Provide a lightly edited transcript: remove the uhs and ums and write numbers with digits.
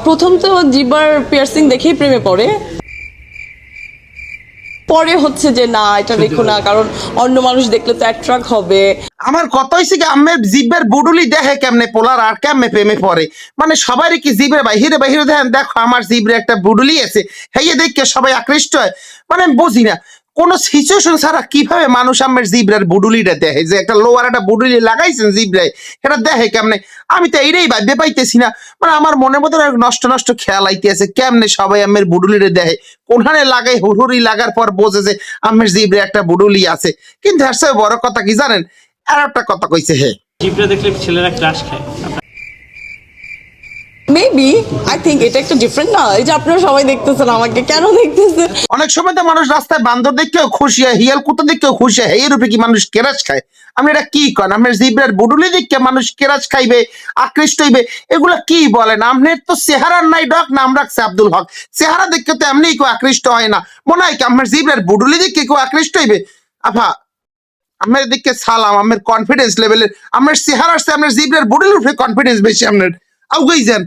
প্রথম তো zipper piercing দেখেই প্রেমে পড়ে, পরে হচ্ছে যে না এটা রেখো না, কারণ অন্য মানুষ দেখলে তো অ্যাট্রাক্ট হবে। আমার কথা হয়েছে কি আমের জিবের বুডুলি দেখে কেমনে পোলার আর কেমনে প্রেমে পড়ে, মানে সবারই কি জিবের বাহিরে বাহিরে দেখেন, দেখো আমার জিবের একটা বুডুলি আছে, হেয়ে দেখে সবাই আকৃষ্ট হয়। মানে আমি বুঝি না কোন সিচুয়েশন ছাড়া কিভাবে মানুষ আমের জিব্রার বুডুলিটা দেখে, যে একটা লোয়ার একটা বুডুলি লাগাইছেন জিব্রায়, এটা দেখে কেমনে? আমি তো এইটাই ভাবতে পাইতেছি না। মানে আমার মনের মধ্যে নষ্ট নষ্ট খেয়াল আইতে আছে, কেমনে সবাই আমের বুডুলিটা দেখে, কোনখানে লাগাই হুড়হুড়ি লাগার পর বোঝে যে আমের জিব্রে একটা বুডুলি আছে। কিন্তু এর চেয়ে বড় কথা কি জানেন, আর একটা কথা কইছে হে, জিব্রা দেখলে ছেলেরা ক্রাশ খায়। মেবি আই থিঙ্ক এটা একটা ডিফারেন্ট না, এই যে আপনারা সবাই দেখতেছেন আমাকে, কেন দেখতেছেন? অনেক সময় তো মানুষ রাস্তায় বান্দর দেখেও খুশি হয়, হিয়াল কুত্তা দেখেও খুশি হয়, এর উপরে কি মানুষ কেরাজ খায়? আমি এটা কি করেন, আপনার জিব্রার বুডুলি দেখে মানুষ কেরাজ খাইবে, আকৃষ্ট হইবে, এগুলা কি বলেন? আপনার তো চেহারার নাই ডক, নাম রাখছে আব্দুল হক, চেহারা দেখে তো এমনি কেউ আকৃষ্ট হয় না। মনে হয় কি আপনার জিব্রার বুডুলি দেখে কেউ আকৃষ্ট হইবে? আফা আমার দিকে সালাম, আমার কনফিডেন্স লেভেলের, আমার চেহারার চেয়ে আপনার জিব্রার বুডুলির উপরে কনফিডেন্স বেশি আপনার, আউগেই যান।